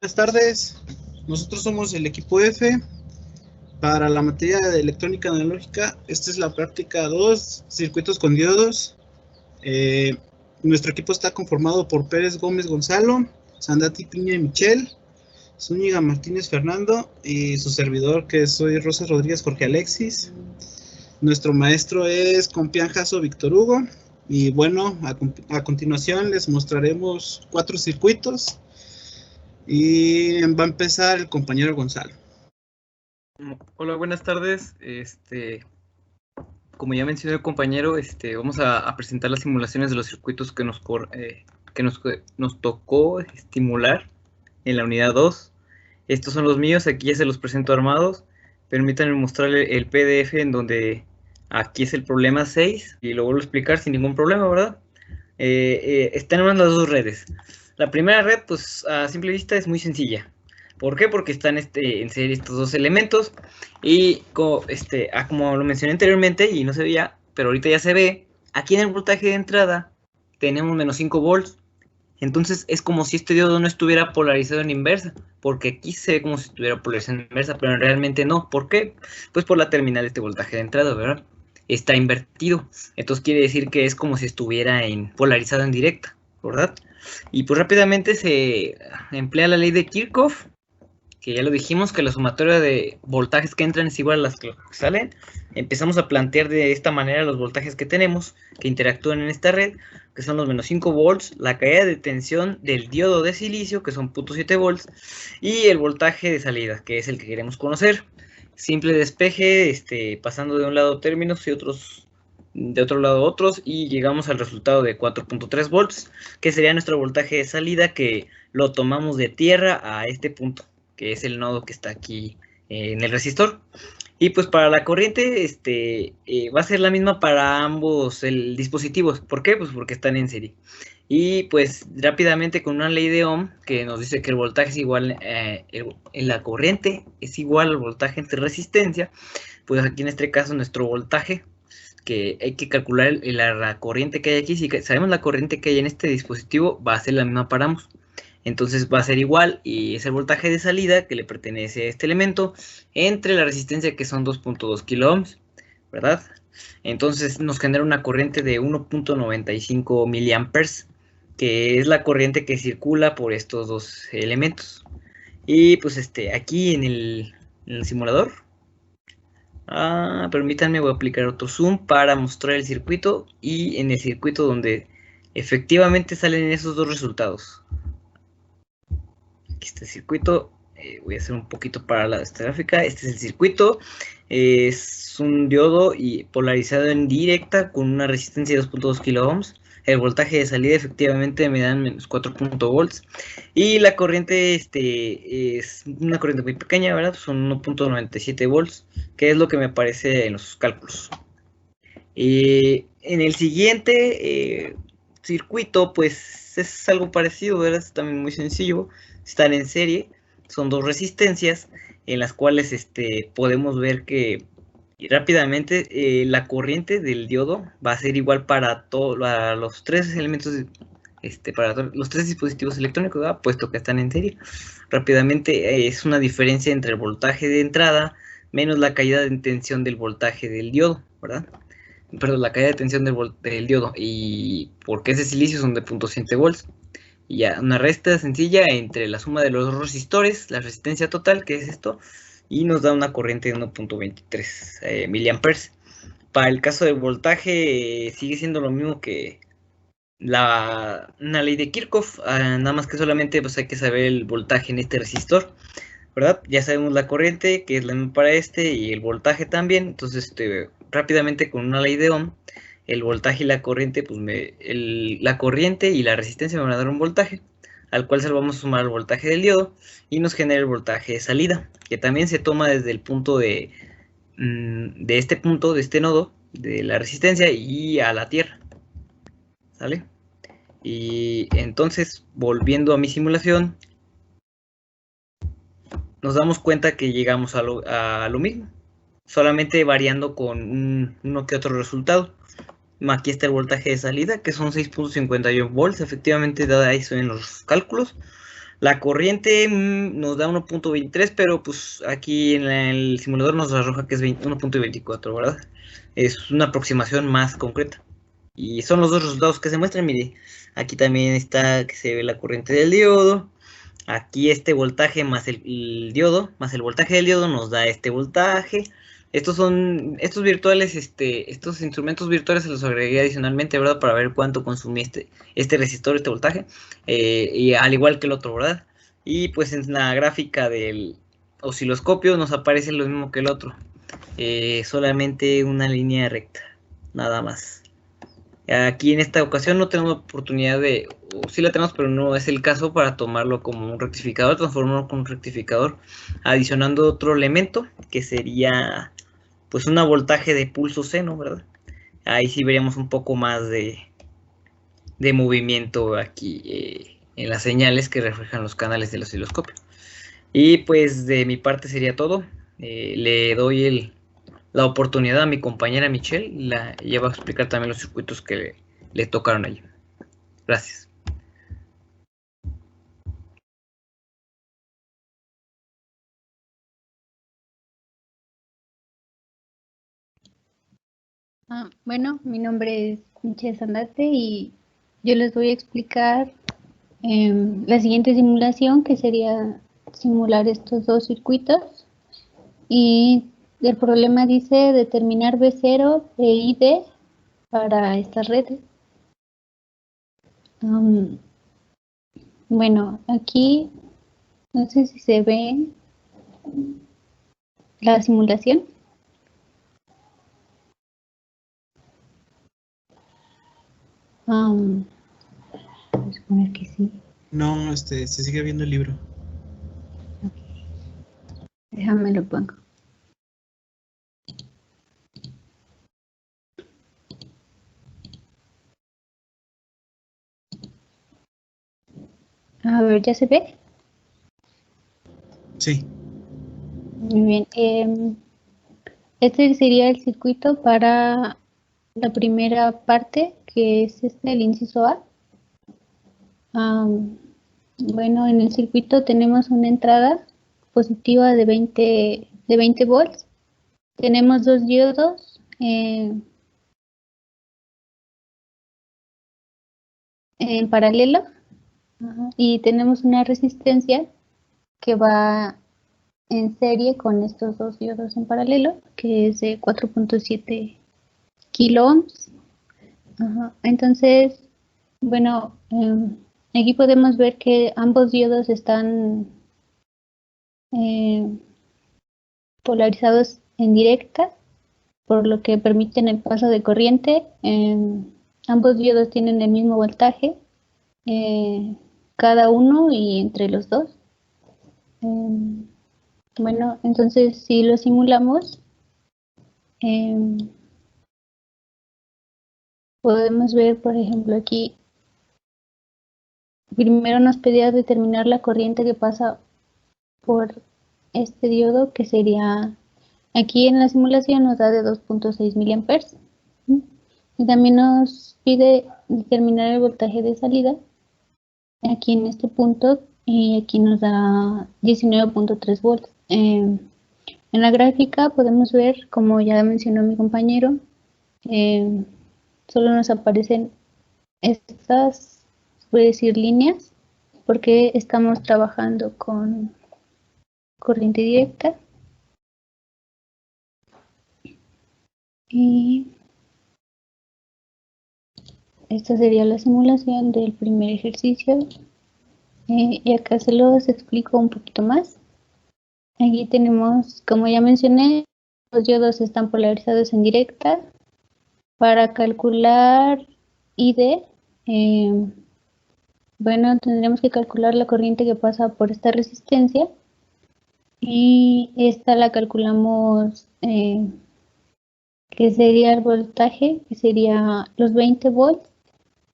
Buenas tardes, nosotros somos el equipo F. Para la materia de electrónica analógica, esta es la práctica 2, circuitos con diodos. Nuestro equipo está conformado por Pérez Gómez Gonzalo, Sandati Piña y Michelle, Zúñiga Martínez Fernando y su servidor, que soy Rosa Rodríguez Jorge Alexis. Nuestro maestro es Compián Jasso Víctor Hugo. Y bueno, a continuación les mostraremos 4 circuitos. Y va a empezar el compañero Gonzalo. Hola, buenas tardes. Como ya mencionó el compañero, vamos a presentar las simulaciones de los circuitos que nos tocó estimular en la unidad 2. Estos son los míos, aquí ya se los presento armados. Permítanme mostrarle el PDF en donde aquí es el problema 6 y lo vuelvo a explicar sin ningún problema, ¿verdad? Están en las dos redes. La primera red, pues a simple vista es muy sencilla. ¿Por qué? Porque están en serie estos dos elementos y como lo mencioné anteriormente y no se veía, pero ahorita ya se ve, aquí en el voltaje de entrada tenemos menos 5 volts. Entonces es como si este diodo no estuviera polarizado en inversa, porque aquí se ve como si estuviera polarizado en inversa, pero realmente no. ¿Por qué? Pues por la terminal de este voltaje de entrada, ¿verdad? Está invertido. Entonces quiere decir que es como si estuviera polarizado en directa, ¿verdad? Y pues rápidamente se emplea la ley de Kirchhoff, que ya lo dijimos, que la sumatoria de voltajes que entran es igual a las que salen. Empezamos a plantear de esta manera los voltajes que tenemos, que interactúan en esta red, que son los menos 5 volts, la caída de tensión del diodo de silicio, que son 0.7 volts, y el voltaje de salida, que es el que queremos conocer. Simple despeje, pasando de un lado términos y de otro lado otros, y llegamos al resultado de 4.3 volts, que sería nuestro voltaje de salida, que lo tomamos de tierra a este punto, que es el nodo que está aquí en el resistor. Y pues para la corriente va a ser la misma para ambos dispositivos. ¿Por qué? Pues porque están en serie. Y pues rápidamente con una ley de Ohm que nos dice que el voltaje es igual, en la corriente es igual al voltaje entre resistencia, pues aquí en este caso nuestro voltaje, que hay que calcular la corriente que hay aquí, si sabemos la corriente que hay en este dispositivo, va a ser la misma para ambos. Entonces va a ser igual y es el voltaje de salida que le pertenece a este elemento entre la resistencia, que son 2.2 kilo ohms, ¿verdad? Entonces nos genera una corriente de 1.95 miliamperes, que es la corriente que circula por estos dos elementos. Y pues aquí en el simulador, permítanme, voy a aplicar otro zoom para mostrar el circuito, y en el circuito donde efectivamente salen esos dos resultados. Aquí está el circuito. Voy a hacer un poquito para esta gráfica. Este es el circuito. Es un diodo y polarizado en directa con una resistencia de 2.2 kilo ohms. El voltaje de salida efectivamente me dan menos 4 volts. Y la corriente es una corriente muy pequeña, ¿verdad? Son 1.97 volts, que es lo que me aparece en los cálculos. En el siguiente circuito, pues es algo parecido, ¿verdad? Es también muy sencillo. Están en serie, son dos resistencias en las cuales podemos ver que rápidamente la corriente del diodo va a ser igual para los tres elementos, para los tres dispositivos electrónicos, ¿verdad? Puesto que están en serie. Rápidamente es una diferencia entre el voltaje de entrada menos la caída de tensión del voltaje del diodo, ¿verdad? Perdón, la caída de tensión del diodo, y porque es de silicio son de 0.7 volts. Y ya, una resta sencilla entre la suma de los dos resistores, la resistencia total, que es esto, y nos da una corriente de 1.23 miliamperes. Para el caso del voltaje, sigue siendo lo mismo que una ley de Kirchhoff, nada más que solamente pues hay que saber el voltaje en este resistor, ¿verdad? Ya sabemos la corriente, que es la misma para y el voltaje también. Entonces, rápidamente con una ley de Ohm, el voltaje y la corriente, pues la corriente y la resistencia me van a dar un voltaje, al cual se lo vamos a sumar al voltaje del diodo, y nos genera el voltaje de salida, que también se toma desde el punto de este punto, de este nodo, de la resistencia y a la tierra, ¿sale? Y entonces, volviendo a mi simulación, nos damos cuenta que llegamos a lo mismo, solamente variando con uno que otro resultado. Aquí está el voltaje de salida, que son 6.51 volts, efectivamente dada eso en los cálculos. La corriente nos da 1.23, pero pues aquí en el simulador nos arroja que es 1.24, ¿verdad? Es una aproximación más concreta. Y son los dos resultados que se muestran. Mire, aquí también está que se ve la corriente del diodo. Aquí este voltaje más el diodo, más el voltaje del diodo nos da este voltaje. Estos virtuales, estos instrumentos virtuales se los agregué adicionalmente, ¿verdad? Para ver cuánto consumía este resistor, este voltaje. Y al igual que el otro, ¿verdad? Y pues en la gráfica del osciloscopio nos aparece lo mismo que el otro. Solamente una línea recta, nada más. Aquí en esta ocasión no tenemos oportunidad de, o sí la tenemos, pero no es el caso para tomarlo como un rectificador, transformarlo con un rectificador, adicionando otro elemento que sería pues un voltaje de pulso seno, ¿verdad? Ahí sí veríamos un poco más de movimiento aquí en las señales que reflejan los canales del osciloscopio. Y pues de mi parte sería todo. Le doy la oportunidad a mi compañera Michelle, ella va a explicar también los circuitos que le tocaron allí. Gracias. Bueno, mi nombre es Michelle Sandate y yo les voy a explicar la siguiente simulación, que sería simular estos dos circuitos. Y el problema dice determinar B0 e ID para estas redes. Bueno, aquí no sé si se ve la simulación. Vamos a poner que sí. No, se sigue viendo el libro. Okay. Déjame lo pongo. A ver, ¿ya se ve? Sí. Muy bien. Este sería el circuito para la primera parte, que es el inciso A. Bueno, en el circuito tenemos una entrada positiva de 20 volts. Tenemos dos diodos en paralelo. Y tenemos una resistencia que va en serie con estos dos diodos en paralelo, que es de 4.7 kilo ohms. Entonces, bueno, aquí podemos ver que ambos diodos están polarizados en directa, por lo que permiten el paso de corriente. Ambos diodos tienen el mismo voltaje, cada uno y entre los dos. Bueno, entonces si lo simulamos, podemos ver, por ejemplo, aquí, primero nos pedía determinar la corriente que pasa por este diodo, que sería, aquí en la simulación nos da de 2.6 miliamperes. Y también nos pide determinar el voltaje de salida, aquí en este punto, y aquí nos da 19.3 volts. En la gráfica podemos ver, como ya mencionó mi compañero, solo nos aparecen estas, voy a decir, líneas, porque estamos trabajando con corriente directa. Y esta sería la simulación del primer ejercicio. Y acá se los explico un poquito más. Aquí tenemos, como ya mencioné, los diodos están polarizados en directa. Para calcular ID, bueno, tendremos que calcular la corriente que pasa por esta resistencia, y esta la calculamos, que sería el voltaje, que sería los 20 volts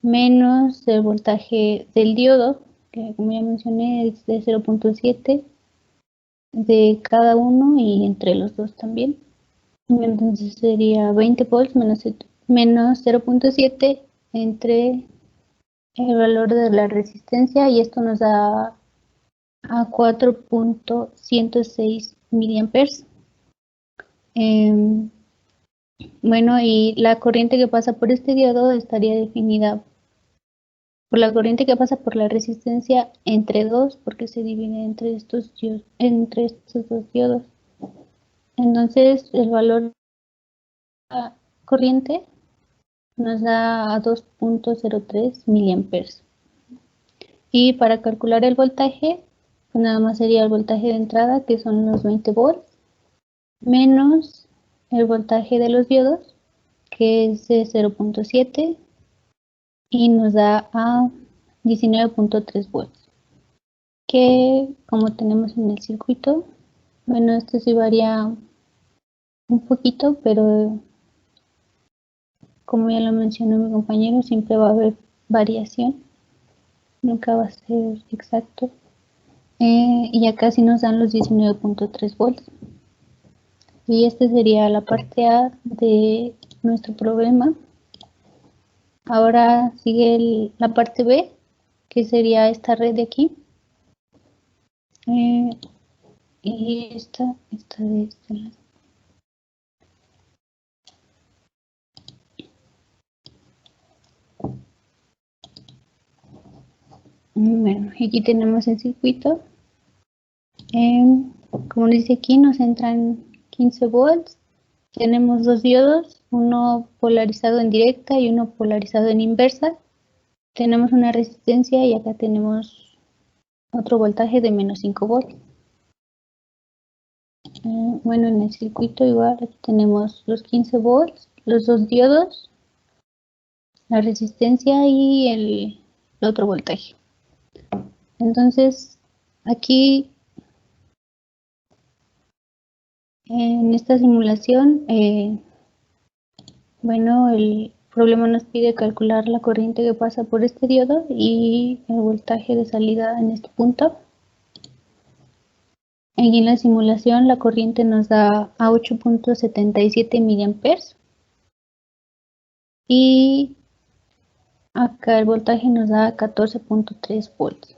menos el voltaje del diodo, que como ya mencioné es de 0.7 de cada uno y entre los dos también. Entonces sería 20 volts menos 0.7 entre el valor de la resistencia, y esto nos da a 4.106 miliamperes. Bueno, y la corriente que pasa por este diodo estaría definida por la corriente que pasa por la resistencia entre 2, porque se divide entre estos dos diodos. Entonces, el valor de la corriente nos da a 2.03 miliamperes. Y para calcular el voltaje, pues nada más sería el voltaje de entrada, que son los 20 volts, menos el voltaje de los diodos, que es de 0.7, y nos da a 19.3 volts, que como tenemos en el circuito, bueno, esto sí varía un poquito, pero como ya lo mencionó mi compañero, siempre va a haber variación, nunca va a ser exacto. Y acá sí nos dan los 19.3 volts. Y esta sería la parte A de nuestro problema. Ahora sigue la parte B, que sería esta red de aquí. Y esta de este lado. Bueno, aquí tenemos el circuito. Como dice aquí, nos entran 15 volts. Tenemos dos diodos, uno polarizado en directa y uno polarizado en inversa. Tenemos una resistencia y acá tenemos otro voltaje de menos 5 volts. Bueno, en el circuito igual aquí tenemos los 15 volts, los dos diodos, la resistencia y el otro voltaje. Entonces, aquí en esta simulación, bueno, el problema nos pide calcular la corriente que pasa por este diodo y el voltaje de salida en este punto. Aquí en la simulación la corriente nos da a 8.77 miliamperes y acá el voltaje nos da 14.3 volts.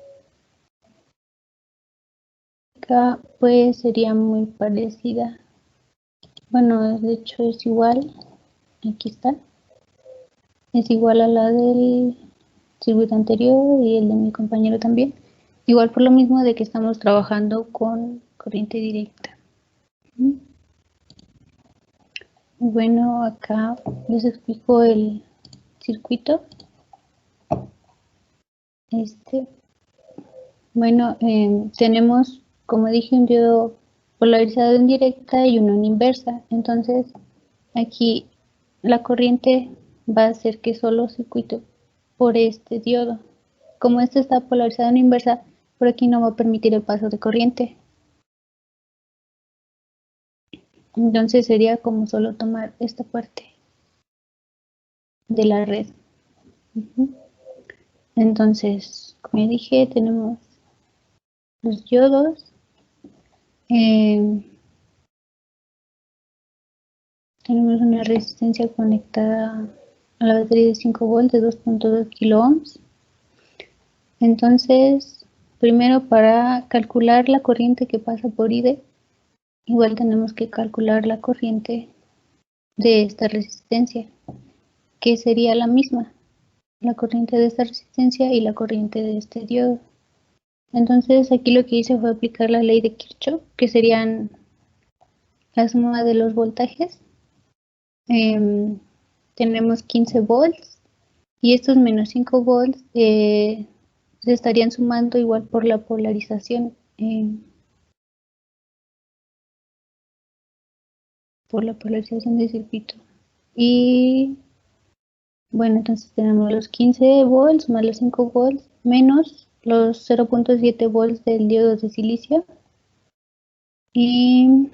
Acá pues sería muy parecida. Bueno, de hecho es igual. Aquí está. Es igual a la del circuito anterior y el de mi compañero también. Igual por lo mismo de que estamos trabajando con corriente directa. Bueno, acá les explico el circuito. Bueno, tenemos, como dije, un diodo polarizado en directa y uno en inversa. Entonces, aquí la corriente va a hacer que solo circuite por este diodo. Como este está polarizado en inversa, por aquí no va a permitir el paso de corriente. Entonces sería como solo tomar esta parte de la red. Entonces, como dije, tenemos los diodos. Tenemos una resistencia conectada a la batería de 5 volts de 2.2 kilo ohms. Entonces, primero para calcular la corriente que pasa por ID, igual tenemos que calcular la corriente de esta resistencia, que sería la misma, la corriente de esta resistencia y la corriente de este diodo. Entonces, aquí lo que hice fue aplicar la ley de Kirchhoff, que serían la suma de los voltajes. Tenemos 15 volts y estos menos 5 volts se estarían sumando igual por la polarización. Por la polarización del circuito. Y bueno, entonces tenemos los 15 volts más los 5 volts menos los 0.7 volts del diodo de silicio y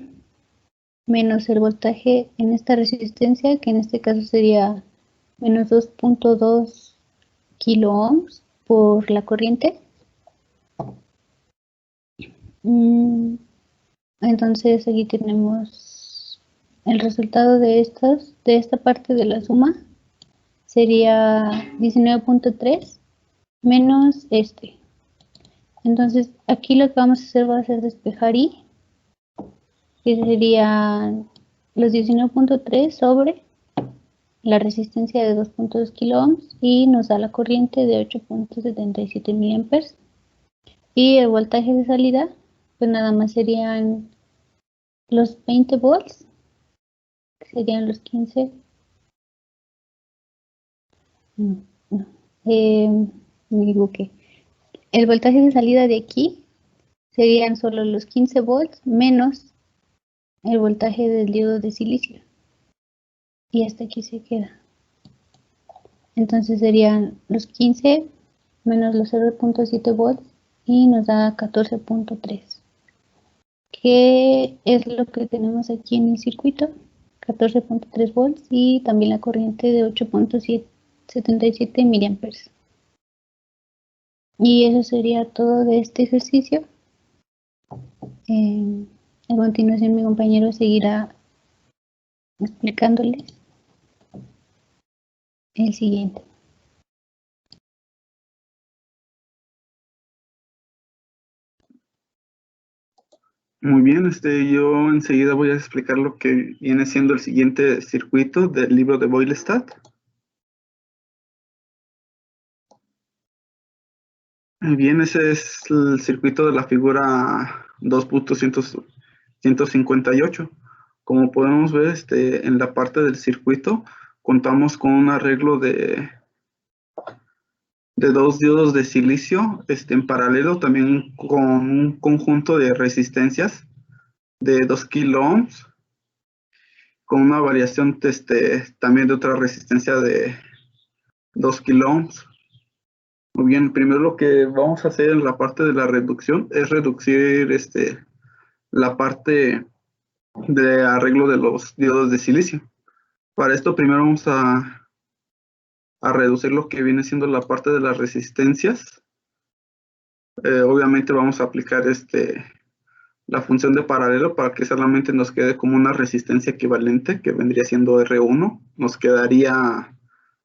menos el voltaje en esta resistencia, que en este caso sería menos 2.2 kilo ohms por la corriente. Entonces aquí tenemos el resultado de esta parte de la suma. Sería 19.3 menos este. Entonces, aquí lo que vamos a hacer va a ser despejar I, que serían los 19.3 sobre la resistencia de 2.2 kiloohms y nos da la corriente de 8.77 miliamperes. Y el voltaje de salida, pues nada más serían los 20 volts, que serían los 15. Me equivoqué. El voltaje de salida de aquí serían solo los 15 volts menos el voltaje del diodo de silicio. Y hasta aquí se queda. Entonces serían los 15 menos los 0.7 volts y nos da 14.3. ¿Qué es lo que tenemos aquí en el circuito? 14.3 volts y también la corriente de 8.77 miliamperes. Y eso sería todo de este ejercicio. A continuación mi compañero seguirá explicándoles el siguiente. Muy bien, yo enseguida voy a explicar lo que viene siendo el siguiente circuito del libro de Boyle-Stadt. Bien, ese es el circuito de la figura 2.158. Como podemos ver, en la parte del circuito contamos con un arreglo de dos diodos de silicio en paralelo, también con un conjunto de resistencias de 2 kiloohms, con una variación también de otra resistencia de 2 kiloohms. Muy bien, primero lo que vamos a hacer en la parte de la reducción es reducir la parte de arreglo de los diodos de silicio. Para esto primero vamos a reducir lo que viene siendo la parte de las resistencias. Obviamente vamos a aplicar la función de paralelo para que solamente nos quede como una resistencia equivalente, que vendría siendo R1. Nos quedaría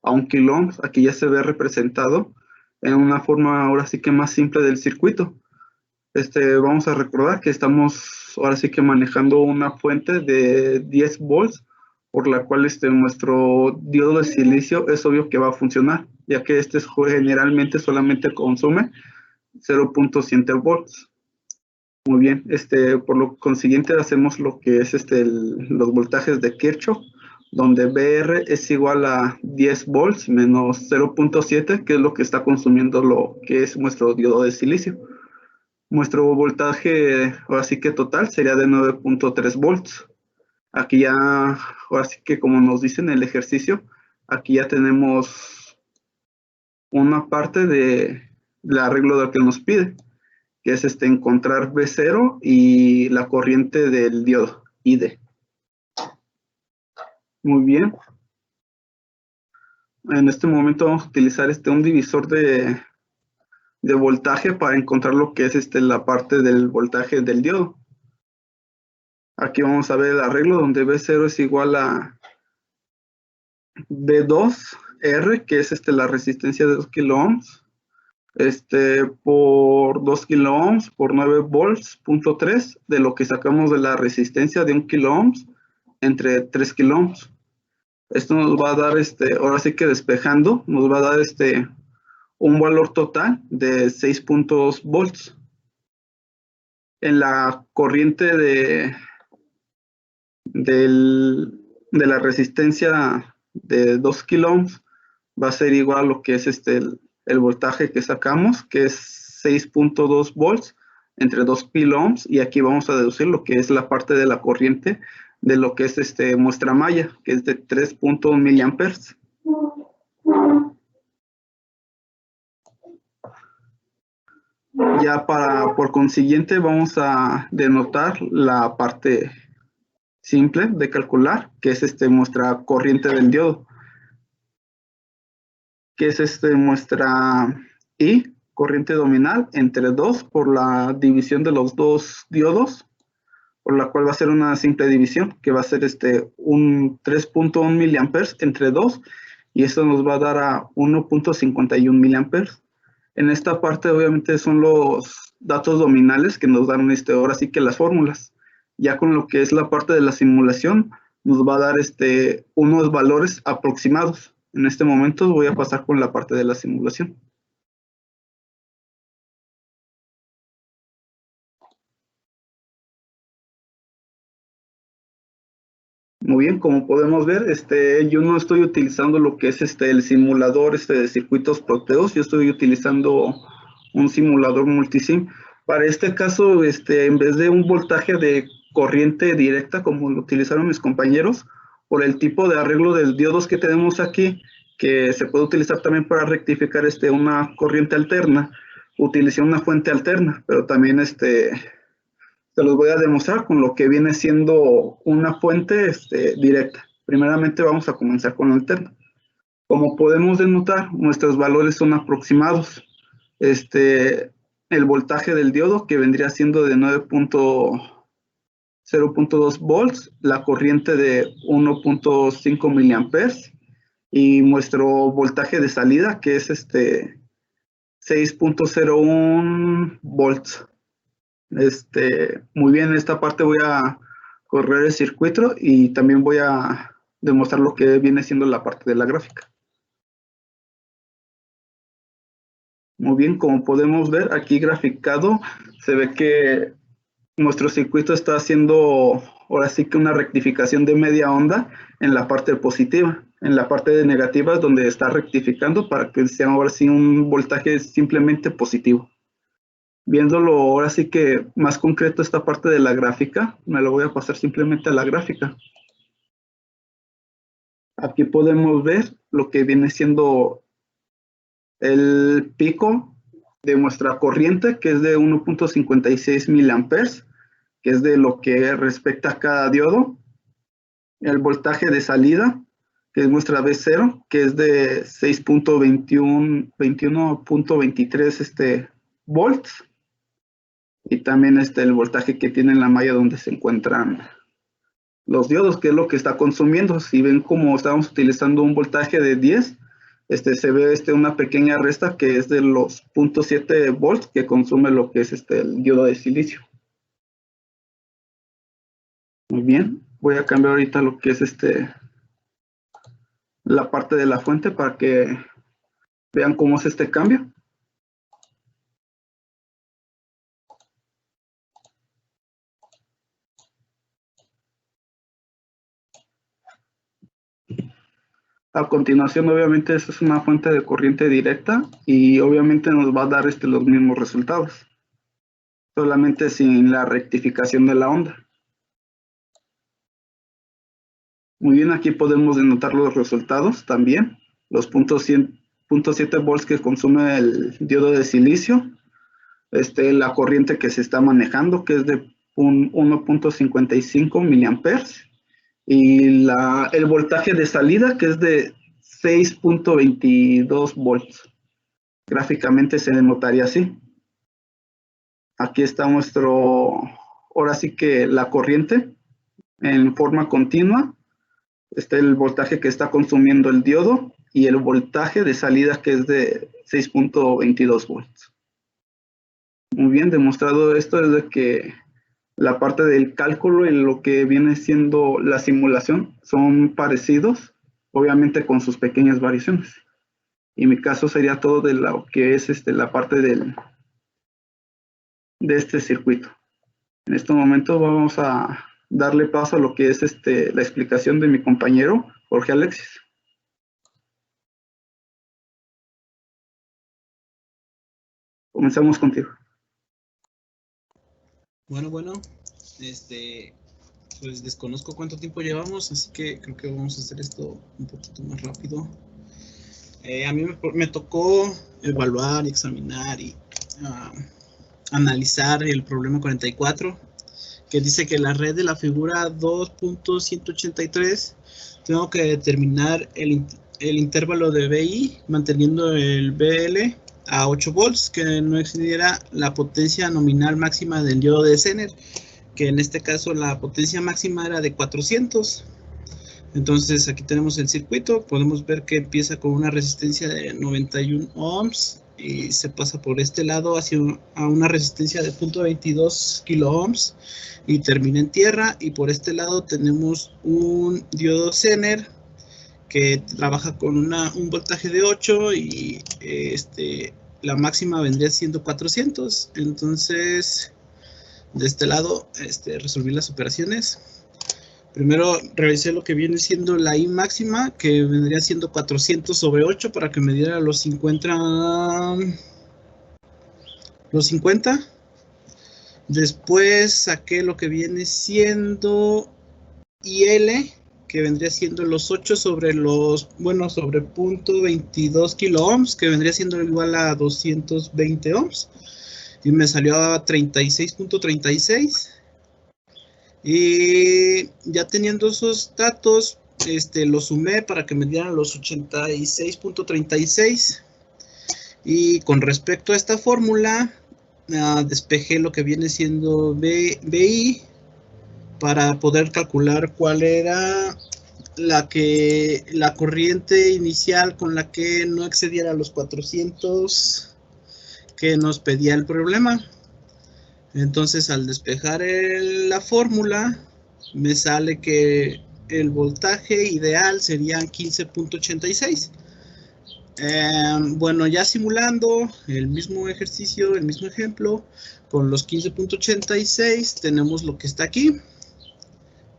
a 1 kiloohms. Aquí ya se ve representado en una forma ahora sí que más simple del circuito. Vamos a recordar que estamos ahora sí que manejando una fuente de 10 volts, por la cual nuestro diodo de silicio es obvio que va a funcionar, ya que generalmente solamente consume 0.7 volts. Muy bien, por lo consiguiente hacemos lo que es los voltajes de Kirchhoff, donde VR es igual a 10 volts menos 0.7, que es lo que está consumiendo lo que es nuestro diodo de silicio. Nuestro voltaje, ahora sí que total, sería de 9.3 volts. Aquí ya, ahora sí que como nos dice en el ejercicio, aquí ya tenemos una parte del arreglo del que nos pide, que es encontrar V0 y la corriente del diodo, ID. Muy bien. En este momento vamos a utilizar un divisor de voltaje para encontrar lo que es la parte del voltaje del diodo. Aquí vamos a ver el arreglo donde V0 es igual a V2R, que es la resistencia de 2 kiloohms, por 2 kiloohms por 9 volts, punto 3, de lo que sacamos de la resistencia de 1 kiloohms entre 3 kiloohms. Esto nos va a dar, ahora sí que despejando, nos va a dar un valor total de 6.2 volts. En la corriente de la resistencia de 2 kiloohms va a ser igual a lo que es el voltaje que sacamos, que es 6.2 volts entre 2 kiloohms, y aquí vamos a deducir lo que es la parte de la corriente de lo que es muestra malla, que es de 3.1 miliamperes. Ya por consiguiente vamos a denotar la parte simple de calcular, que es nuestra corriente del diodo, que es muestra I, corriente nominal, entre 2 por la división de los dos diodos, por la cual va a ser una simple división, que va a ser un 3.1 miliamperes entre 2, y esto nos va a dar a 1.51 miliamperes. En esta parte obviamente son los datos nominales que nos dan ahora sí que las fórmulas. Ya con lo que es la parte de la simulación, nos va a dar unos valores aproximados. En este momento voy a pasar con la parte de la simulación. Muy bien, como podemos ver, yo no estoy utilizando lo que es el simulador de circuitos Proteus, yo estoy utilizando un simulador multisim. Para este caso, en vez de un voltaje de corriente directa, como lo utilizaron mis compañeros, por el tipo de arreglo de diodos que tenemos aquí, que se puede utilizar también para rectificar una corriente alterna, utilicé una fuente alterna, pero también se los voy a demostrar con lo que viene siendo una fuente directa. Primeramente vamos a comenzar con la alterna. Como podemos denotar, nuestros valores son aproximados. El voltaje del diodo, que vendría siendo de 9.0.2 volts, la corriente de 1.5 miliamperes, y nuestro voltaje de salida, que es 6.01 volts. Muy bien, en esta parte voy a correr el circuito y también voy a demostrar lo que viene siendo la parte de la gráfica. Muy bien, como podemos ver aquí graficado, se ve que nuestro circuito está haciendo ahora sí que una rectificación de media onda en la parte positiva. En la parte de negativa es donde está rectificando para que sea ahora sí un voltaje simplemente positivo. Viéndolo ahora sí que más concreto esta parte de la gráfica, me lo voy a pasar simplemente a la gráfica. Aquí podemos ver lo que viene siendo el pico de nuestra corriente, que es de 1.56 miliamperes, que es de lo que respecta a cada diodo. El voltaje de salida, que es nuestra V0, que es de 21.23 volts. Y también el voltaje que tiene en la malla donde se encuentran los diodos, que es lo que está consumiendo. Si ven como estamos utilizando un voltaje de 10, se ve una pequeña resta que es de los 0.7 volts que consume lo que es el diodo de silicio. Muy bien, voy a cambiar ahorita lo que es la parte de la fuente para que vean cómo es este cambio. A continuación, obviamente, esta es una fuente de corriente directa y obviamente nos va a dar los mismos resultados, solamente sin la rectificación de la onda. Muy bien, aquí podemos denotar los resultados también, los 0.7 volts que consume el diodo de silicio, la corriente que se está manejando, que es de 1.55 miliamperes, y el voltaje de salida, que es de 6.22 volts. Gráficamente se denotaría así. Aquí está ahora sí que la corriente en forma continua. El voltaje que está consumiendo el diodo y el voltaje de salida, que es de 6.22 volts. Muy bien, demostrado esto es de que la parte del cálculo y lo que viene siendo la simulación son parecidos, obviamente con sus pequeñas variaciones. Y en mi caso sería todo de lo que es la parte de este circuito. En este momento vamos a darle paso a lo que es la explicación de mi compañero Jorge Alexis. Comenzamos contigo. Bueno, pues desconozco cuánto tiempo llevamos, así que creo que vamos a hacer esto un poquito más rápido. A mí me tocó evaluar, examinar y analizar el problema 44, que dice que la red de la figura 2.183 tengo que determinar el intervalo de BI manteniendo el BL a 8 volts, que no excediera la potencia nominal máxima del diodo de Zener, que en este caso la potencia máxima era de 400. Entonces aquí tenemos el circuito, podemos ver que empieza con una resistencia de 91 ohms y se pasa por este lado a una resistencia de 0.22 kiloohms y termina en tierra. Y por este lado tenemos un diodo Zener que trabaja con un voltaje de 8 y la máxima vendría siendo 400. Entonces, de este lado resolví las operaciones. Primero revisé lo que viene siendo la I máxima, que vendría siendo 400 sobre 8 para que me diera los 50. Después saqué lo que viene siendo IL, que vendría siendo los 8 sobre sobre 0.22 kiloohms, que vendría siendo igual a 220 ohms. Y me salió a 36.36. Y ya teniendo esos datos, los sumé para que me dieran los 86.36. Y con respecto a esta fórmula, despejé lo que viene siendo BI para poder calcular cuál era la corriente inicial con la que no excediera los 400 que nos pedía el problema. Entonces, al despejar la fórmula, me sale que el voltaje ideal sería 15.86. Bueno, ya simulando el mismo ejercicio, el mismo ejemplo, con los 15.86 tenemos lo que está aquí.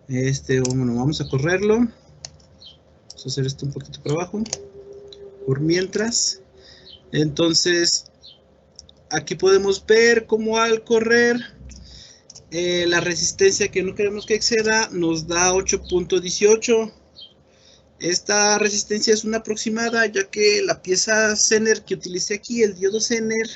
Bueno, vamos a correrlo. Vamos a hacer esto un poquito para abajo. Por mientras. Entonces, aquí podemos ver cómo al correr la resistencia que no queremos que exceda nos da 8.18. Esta resistencia es una aproximada, ya que la pieza Zener que utilicé aquí, el diodo Zener,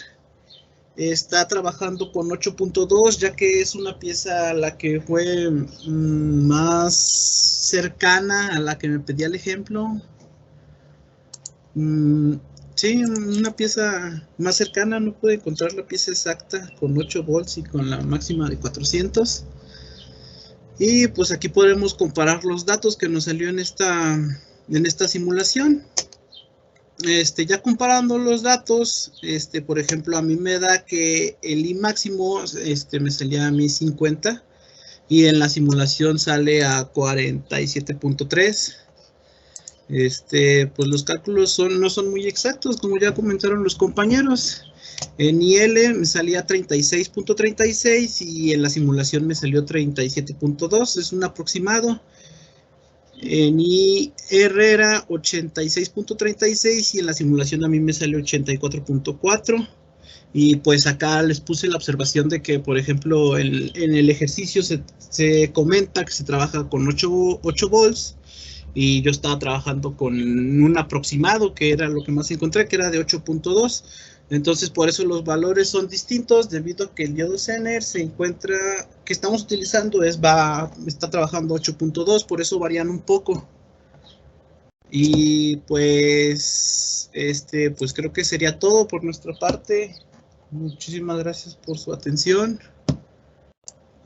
está trabajando con 8.2, ya que es una pieza a la que fue más cercana a la que me pedía el ejemplo. Sí, una pieza más cercana, no pude encontrar la pieza exacta con 8 volts y con la máxima de 400. Y pues aquí podemos comparar los datos que nos salió en esta simulación. Ya comparando los datos, por ejemplo, a mí me da que el I máximo me salía a mí 50 y en la simulación sale a 47.3. Pues los cálculos no son muy exactos, como ya comentaron los compañeros. En IL me salía 36.36 y en la simulación me salió 37.2, es un aproximado. En IR era 86.36 y en la simulación a mí me salió 84.4. Y pues acá les puse la observación de que, por ejemplo, en el ejercicio se comenta que se trabaja con 8 volts. Y yo estaba trabajando con un aproximado, que era lo que más encontré, que era de 8.2. Entonces, por eso los valores son distintos, debido a que el diodo Zener que estamos utilizando está trabajando 8.2, por eso varían un poco. Y pues, pues creo que sería todo por nuestra parte. Muchísimas gracias por su atención.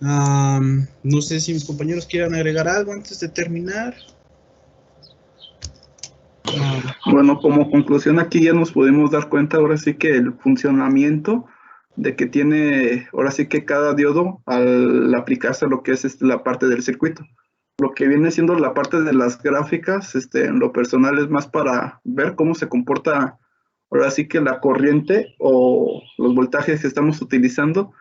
No sé si mis compañeros quieran agregar algo antes de terminar. Bueno, como conclusión aquí ya nos podemos dar cuenta ahora sí que el funcionamiento de que tiene ahora sí que cada diodo al aplicarse a lo que es la parte del circuito. Lo que viene siendo la parte de las gráficas, en lo personal es más para ver cómo se comporta ahora sí que la corriente o los voltajes que estamos utilizando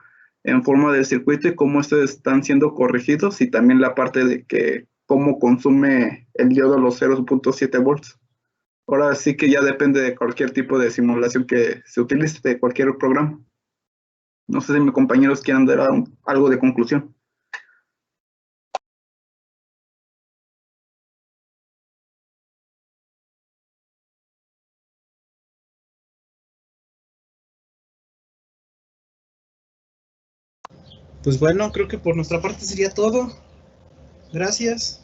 en forma del circuito y cómo estos están siendo corregidos, y también la parte de que cómo consume el diodo los 0.7 volts. Ahora sí que ya depende de cualquier tipo de simulación que se utilice, de cualquier programa. No sé si mis compañeros quieran dar algo de conclusión. Pues bueno, creo que por nuestra parte sería todo. Gracias.